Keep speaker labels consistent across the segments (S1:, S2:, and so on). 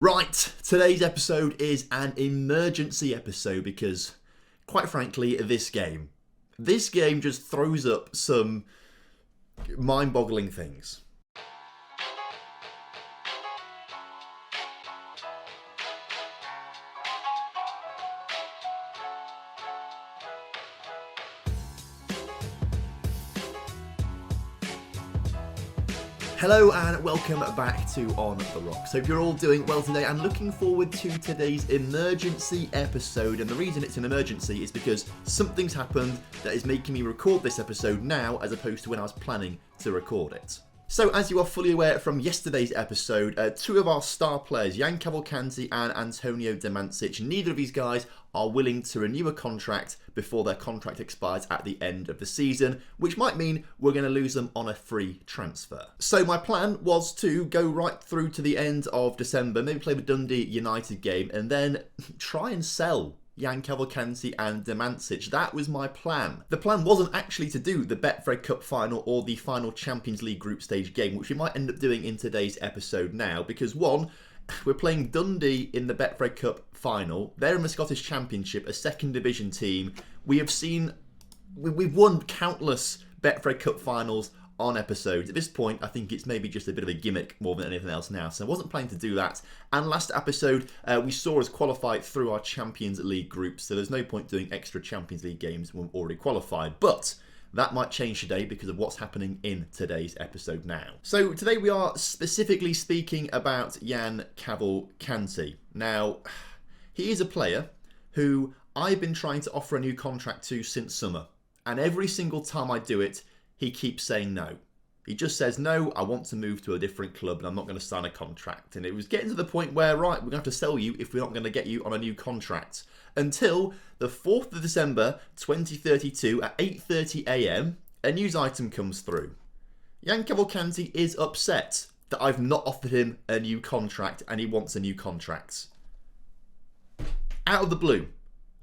S1: Right, today's episode is an emergency episode because, quite frankly, this game just throws up some mind-boggling things. Hello and welcome back to On The Rocks. Hope you're all doing well today. I'm looking forward to today's emergency episode, and the reason it's an emergency is because something's happened that is making me record this episode now as opposed to when I was planning to record it. So, as you are fully aware from yesterday's episode, two of our star players, Jan Cavalcanti and Antonio Demancic, neither of these guys are willing to renew a contract before their contract expires at the end of the season, which might mean we're going to lose them on a free transfer. So my plan was to go right through to the end of December, maybe play the Dundee United game, and then try and sell Jan Cavalcanti and Demancic. That was my plan. The plan wasn't actually to do the Betfred Cup final or the final Champions League group stage game, which we might end up doing in today's episode now, because one, we're playing Dundee in the Betfred Cup final. They're in the Scottish Championship, a second division team. We've won countless Betfred Cup finals on episodes. At this point, I think it's maybe just a bit of a gimmick more than anything else now, so I wasn't planning to do that. And last episode, we saw us qualify through our Champions League group, so there's no point doing extra Champions League games when we're already qualified. But that might change today because of what's happening in today's episode now. So today we are specifically speaking about Jan Cavalcanti. Now, he is a player who I've been trying to offer a new contract to since summer, and every single time I do it, he keeps saying no. He just says, no, I want to move to a different club and I'm not going to sign a contract. And it was getting to the point where, right, we're going to have to sell you if we're not going to get you on a new contract. Until the 4th of December 2032 at 8:30 AM, a news item comes through. Jan Cavalcanti is upset that I've not offered him a new contract and he wants a new contract. Out of the blue.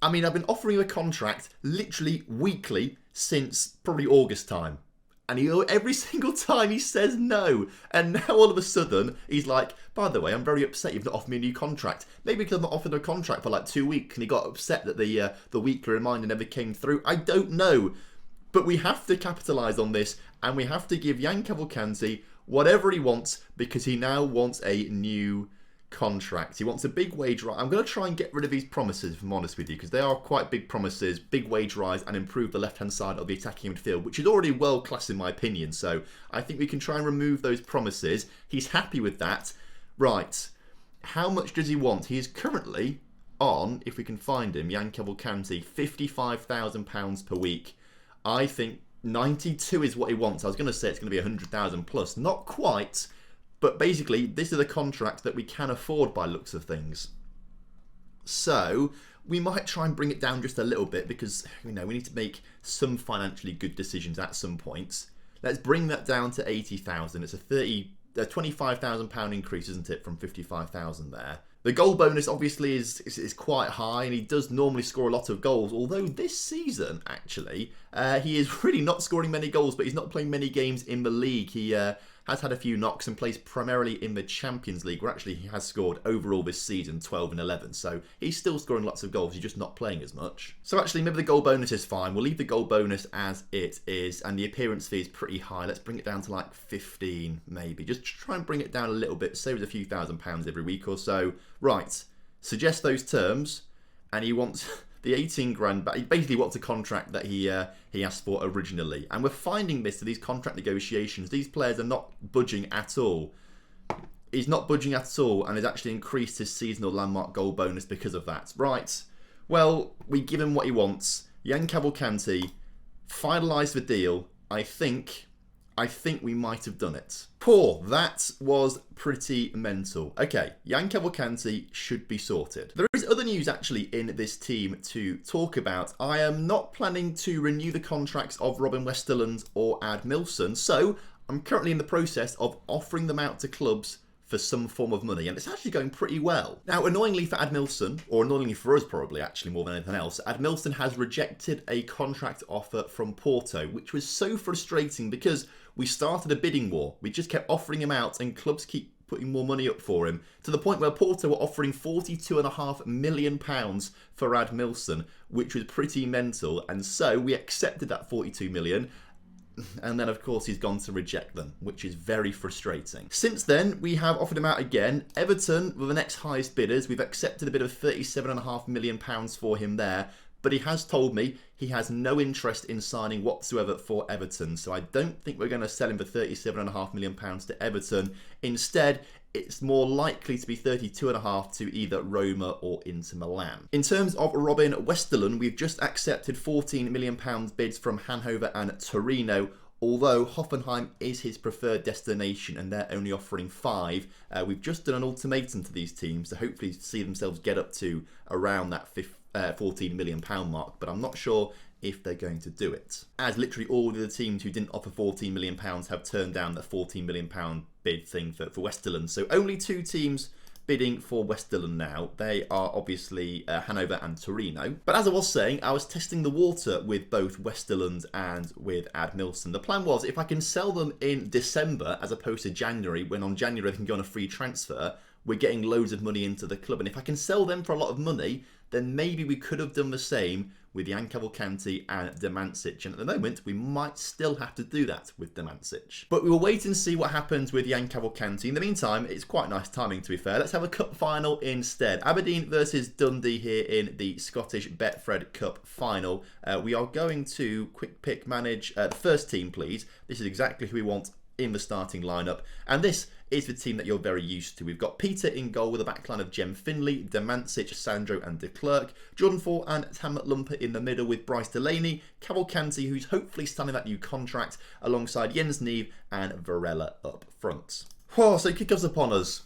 S1: I mean, I've been offering him a contract literally weekly since probably August time. And every single time he says no. And now all of a sudden, he's like, by the way, I'm very upset you've not offered me a new contract. Maybe because I've not offered a contract for like 2 weeks and he got upset that the weekly reminder never came through. I don't know. But we have to capitalise on this and we have to give Jan Cavalcanti whatever he wants because he now wants a new contract. He wants a big wage rise. I'm going to try and get rid of these promises, if I'm honest with you, because they are quite big promises. Big wage rise and improve the left-hand side of the attacking midfield, which is already world-class in my opinion. So I think we can try and remove those promises. He's happy with that. Right. How much does he want? He is currently on, if we can find him, Jan Cavalcanti, £55,000 per week. I think 92 is what he wants. I was going to say it's going to be 100,000 plus. Not quite. But basically, this is a contract that we can afford by looks of things. So we might try and bring it down just a little bit because, we need to make some financially good decisions at some point. Let's bring that down to 80,000. It's a £25,000 increase, isn't it, from 55,000 there. The goal bonus obviously is quite high and he does normally score a lot of goals. Although this season, actually, he is really not scoring many goals, but he's not playing many games in the league. He has had a few knocks and plays primarily in the Champions League, where actually he has scored overall this season 12 and 11. So he's still scoring lots of goals, he's just not playing as much. So actually, maybe the goal bonus is fine. We'll leave the goal bonus as it is, and the appearance fee is pretty high. Let's bring it down to like 15, maybe. Just try and bring it down a little bit, save us a few £1,000s every week or so. Right, suggest those terms, and he wants the 18 grand back. He basically wants a contract that he asked for originally. And we're finding this to these contract negotiations. These players are not budging at all. He's not budging at all and has actually increased his seasonal landmark goal bonus because of that. Right. Well, we give him what he wants. Jan Cavalcanti, finalise the deal. I think we might have done it. Poor. That was pretty mental. Okay, Jan Cavalcanti should be sorted. There is other news actually in this team to talk about. I am not planning to renew the contracts of Robin Westerland or Ad Milson, so I'm currently in the process of offering them out to clubs for some form of money, and it's actually going pretty well. Now, annoyingly for Ad Milson, or annoyingly for us probably actually more than anything else, Ad Milson has rejected a contract offer from Porto, which was so frustrating because we started a bidding war. We just kept offering him out and clubs keep putting more money up for him, to the point where Porto were offering £42.5 million for Admilson, which was pretty mental, and so we accepted that 42 million. And then, of course, he's gone to reject them, which is very frustrating. Since then, we have offered him out again. Everton were the next highest bidders. We've accepted a bid of £37.5 million for him there. But he has told me he has no interest in signing whatsoever for Everton. So I don't think we're going to sell him for £37.5 million to Everton. Instead, it's more likely to be 32.5 to either Roma or Inter Milan. In terms of Robin Westerlund, we've just accepted £14 million bids from Hannover and Torino, although Hoffenheim is his preferred destination and they're only offering 5. We've just done an ultimatum to these teams to hopefully see themselves get up to around that £14 million mark, but I'm not sure if they're going to do it, as literally all of the teams who didn't offer £14 million have turned down the £14 million bid thing for Westerlund. So only 2 teams bidding for Westerlund now. They are obviously Hannover and Torino. But as I was saying, I was testing the water with both Westerlund and with Admilson. The plan was, if I can sell them in December as opposed to January, when on January they can go on a free transfer, we're getting loads of money into the club. And if I can sell them for a lot of money, then maybe we could have done the same with Jan Cavalcanti and Demancic. And at the moment, we might still have to do that with Demancic. But we will wait and see what happens with Jan Cavalcanti. In the meantime, it's quite nice timing, to be fair. Let's have a cup final instead. Aberdeen versus Dundee here in the Scottish Betfred Cup final. We are going to quick pick manage the first team, please. This is exactly who we want in the starting lineup. And this is the team that you're very used to. We've got Peter in goal with a backline of Jem Finley, Demancic, Sandro and de Klerk, Jordan Ford and Tam Lumper in the middle with Bryce Delaney, Cavalcanti, who's hopefully signing that new contract, alongside Jens Neve and Varela up front. Oh, so kick-offs upon us.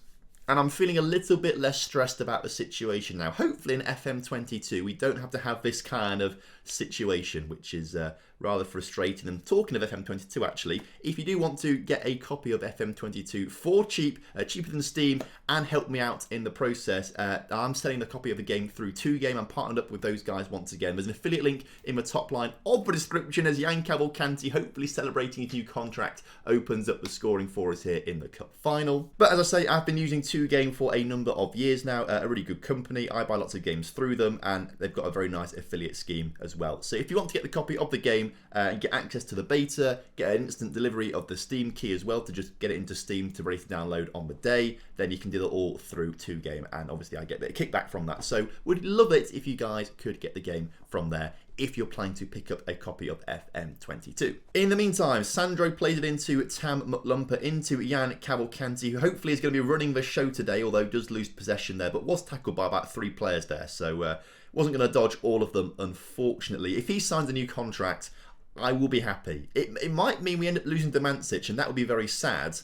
S1: And I'm feeling a little bit less stressed about the situation now. Hopefully in FM22 we don't have to have this kind of situation, which is rather frustrating. And talking of FM22 actually, if you do want to get a copy of FM22 for cheap, cheaper than Steam, and help me out in the process, I'm selling the copy of the game through 2Game. I'm partnered up with those guys once again. There's an affiliate link in the top line of the description as Jan Cavalcanti, hopefully celebrating his new contract, opens up the scoring for us here in the cup final. But as I say, I've been using 2Game for a number of years now, a really good company. I buy lots of games through them and they've got a very nice affiliate scheme as well. So if you want to get the copy of the game and get access to the beta, get an instant delivery of the Steam key as well to just get it into Steam to ready to download on the day, then you can do it all through 2Game, and obviously I get a bit of kickback from that. So would love it if you guys could get the game from there if you're planning to pick up a copy of FM22. In the meantime, Sandro plays it into Tam McLumper, into Jan Cavalcanti, who hopefully is going to be running the show today, although does lose possession there, but was tackled by about 3 players there, so wasn't going to dodge all of them, unfortunately. If he signs a new contract, I will be happy. It might mean we end up losing Demancic, and that would be very sad,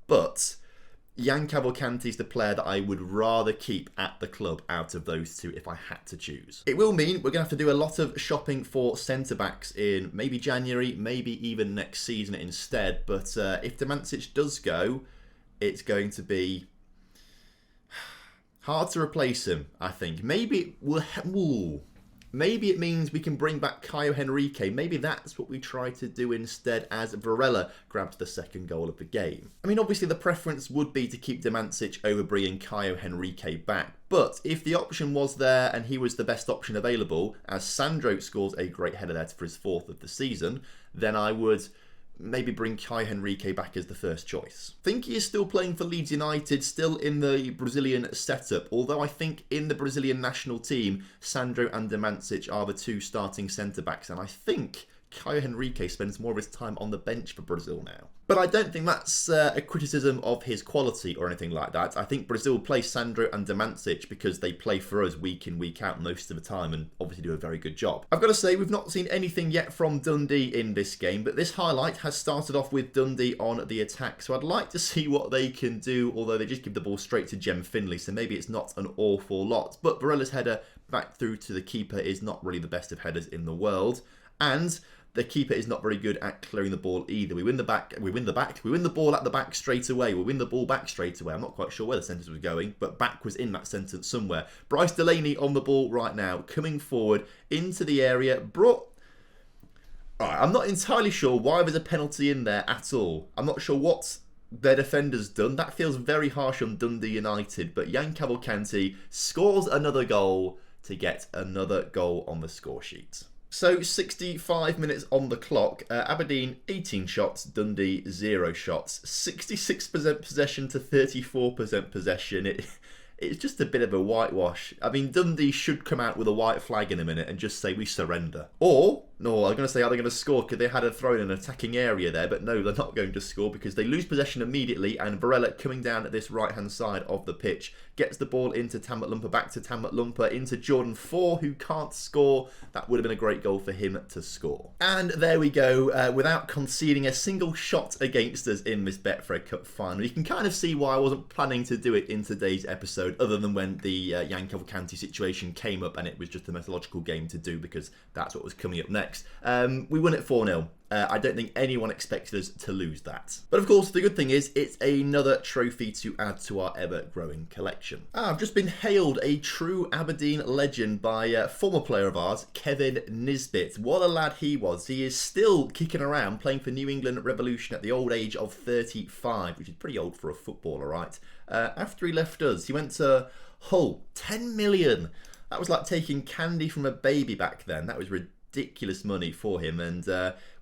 S1: but Jan Cavalcanti is the player that I would rather keep at the club out of those two if I had to choose. It will mean we're going to have to do a lot of shopping for centre-backs in maybe January, maybe even next season instead. But if Demancic does go, it's going to be hard to replace him, I think. Maybe maybe it means we can bring back Caio Henrique. Maybe that's what we try to do instead, as Varela grabs the second goal of the game. I mean, obviously the preference would be to keep Demancic over bringing Caio Henrique back. But if the option was there and he was the best option available, as Sandro scores a great header there for his 4th of the season, then I would maybe bring Caio Henrique back as the first choice. I think he is still playing for Leeds United, still in the Brazilian setup, although I think in the Brazilian national team, Sandro and Demancic are the 2 starting centre-backs, and I think Caio Henrique spends more of his time on the bench for Brazil now. But I don't think that's a criticism of his quality or anything like that. I think Brazil play Sandro and Demancic because they play for us week in, week out most of the time and obviously do a very good job. I've got to say, we've not seen anything yet from Dundee in this game, but this highlight has started off with Dundee on the attack, so I'd like to see what they can do, although they just give the ball straight to Jem Finley, so maybe it's not an awful lot. But Varela's header back through to the keeper is not really the best of headers in the world, and the keeper is not very good at clearing the ball either. We win the ball at the back straight away. We win the ball back straight away. I'm not quite sure where the sentence was going, but back was in that sentence somewhere. Bryce Delaney on the ball right now, coming forward into the area. I'm not entirely sure why there's a penalty in there at all. I'm not sure what their defender's done. That feels very harsh on Dundee United, but Jan Cavalcanti scores another goal to get another goal on the score sheet. So 65 minutes on the clock. Aberdeen 18 shots, Dundee 0 shots. 66% possession to 34% possession. It's just a bit of a whitewash. I mean, Dundee should come out with a white flag in a minute and just say, we surrender. Or, no, I'm going to say, are they going to score? Because they had a throw in an attacking area there, but no, they're not going to score because they lose possession immediately, and Varela coming down at this right-hand side of the pitch gets the ball into Tamat Lumpa, back to Tamat Lumpa, into Jordan 4, who can't score. That would have been a great goal for him to score. And there we go, without conceding a single shot against us in this Betfred Cup final. You can kind of see why I wasn't planning to do it in today's episode, other than when the Jan Cavalcanti situation came up and it was just a methodological game to do because that's what was coming up next. We won it 4-0. I don't think anyone expected us to lose that. But of course, the good thing is it's another trophy to add to our ever-growing collection. I've just been hailed a true Aberdeen legend by a former player of ours, Kevin Nisbet. What a lad he was. He is still kicking around, playing for New England Revolution at the old age of 35, which is pretty old for a footballer, right? After he left us, he went to Hull. 10 million. That was like taking candy from a baby back then. That was ridiculous money for him, and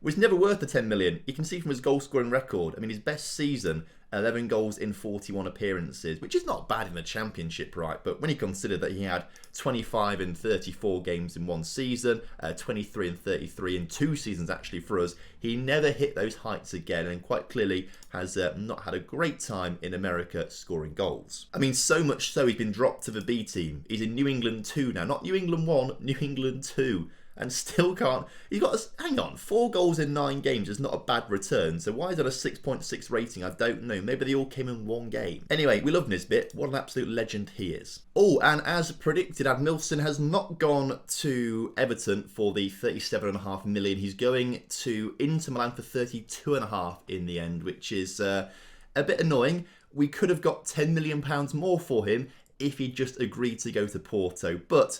S1: was never worth the 10 million. You can see from his goal scoring record. I mean, his best season, 11 goals in 41 appearances, which is not bad in the Championship, right? But when you consider that he had 25 and 34 games in one season, 23 and 33 in 2 seasons actually for us, he never hit those heights again, and quite clearly has not had a great time in America scoring goals. I mean, so much so he's been dropped to the B team. He's in New England 2 now, not New England 1, New England 2. And still can't. He's got, hang on, 4 goals in 9 games is not a bad return. So why is that a 6.6 rating? I don't know. Maybe they all came in one game. Anyway, we love Nisbet. What an absolute legend he is. Oh, and as predicted, Admilson has not gone to Everton for the 37.5 million. He's going to Inter Milan for 32.5 in the end, which is a bit annoying. We could have got £10 million more for him if he just agreed to go to Porto. But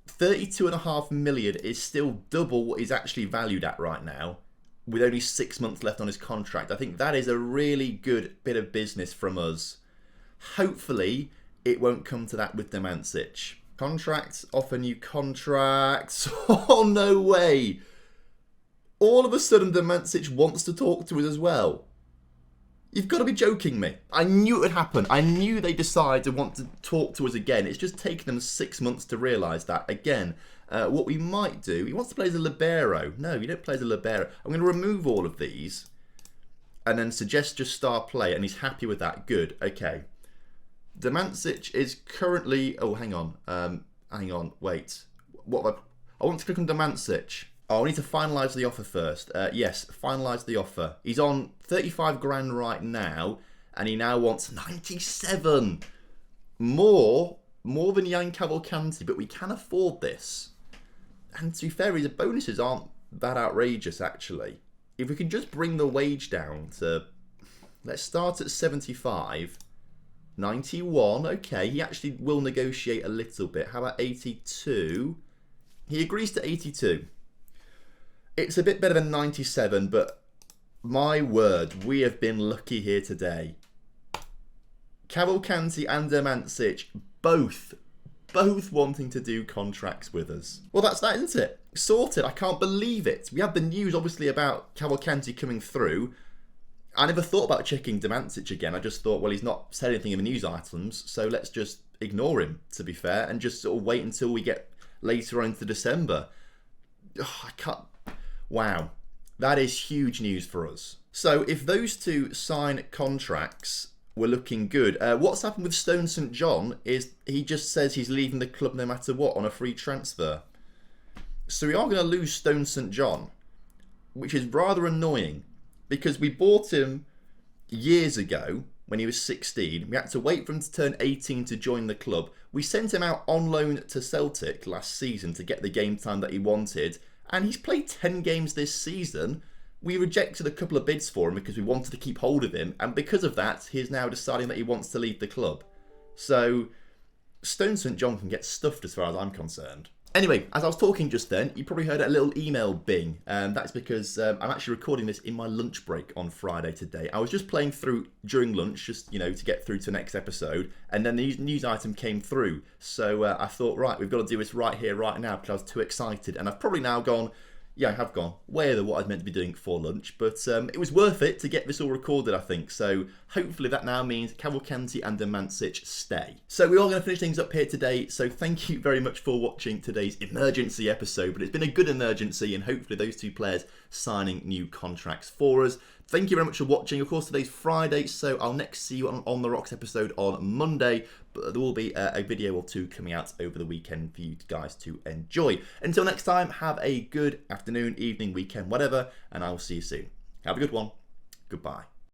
S1: 32.5 million is still double what he's actually valued at right now, with only 6 months left on his contract. I think that is a really good bit of business from us. Hopefully, it won't come to that with Demancic. Contracts, offer new contracts. Oh, no way. All of a sudden, Demancic wants to talk to us as well. You've got to be joking me. I knew it would happen. I knew they decided to want to talk to us again. It's just taken them 6 months to realise that. Again, what we might do, he wants to play as a libero. No, you don't play as a libero. I'm going to remove all of these and then suggest just star play, and he's happy with that. Good. Okay. Demancic is currently... Oh, hang on. Hang on. Wait. I want to click on Demancic. Oh, I need to finalise the offer first. Yes, finalise the offer. He's on 35 grand right now, and he now wants 97. More than Jan Cavalcanti, but we can afford this. And to be fair, his bonuses aren't that outrageous, actually. If we can just bring the wage down to... Let's start at 75. 91, okay. He actually will negotiate a little bit. How about 82? He agrees to 82. It's a bit better than 97, but my word, we have been lucky here today. Cavalcanti and Demancic both wanting to do contracts with us. Well, that's that, isn't it? Sorted. I can't believe it. We had the news, obviously, about Cavalcanti coming through. I never thought about checking Demancic again. I just thought, well, he's not said anything in the news items, so let's just ignore him, to be fair, and just sort of wait until we get later on into December. Oh, I can't... Wow, that is huge news for us. So if those two sign contracts, we're looking good. What's happened with Stone St John is he just says he's leaving the club no matter what on a free transfer. So we are going to lose Stone St John, which is rather annoying because we bought him years ago when he was 16. We had to wait for him to turn 18 to join the club. We sent him out on loan to Celtic last season to get the game time that he wanted. And he's played 10 games this season. We rejected a couple of bids for him because we wanted to keep hold of him. And because of that, he's now deciding that he wants to leave the club. So, Stone St John can get stuffed as far as I'm concerned. Anyway, as I was talking just then, you probably heard a little email bing. That's because I'm actually recording this in my lunch break on Friday today. I was just playing through during lunch, just, to get through to the next episode, and then the news item came through. So I thought, right, we've got to do this right here, right now, because I was too excited. And I've probably now gone, I have gone way over what I was meant to be doing for lunch, but it was worth it to get this all recorded, I think. So hopefully that now means Cavalcanti and Domancic stay. So we're all going to finish things up here today. So thank you very much for watching today's emergency episode, but it's been a good emergency, and hopefully those two players signing new contracts for us. Thank you very much for watching. Of course, today's Friday, so I'll next see you on the Rocks episode on Monday, but there will be a video or two coming out over the weekend for you guys to enjoy. Until next time, have a good afternoon, evening, weekend, whatever, and I will see you soon. Have a good one. Goodbye.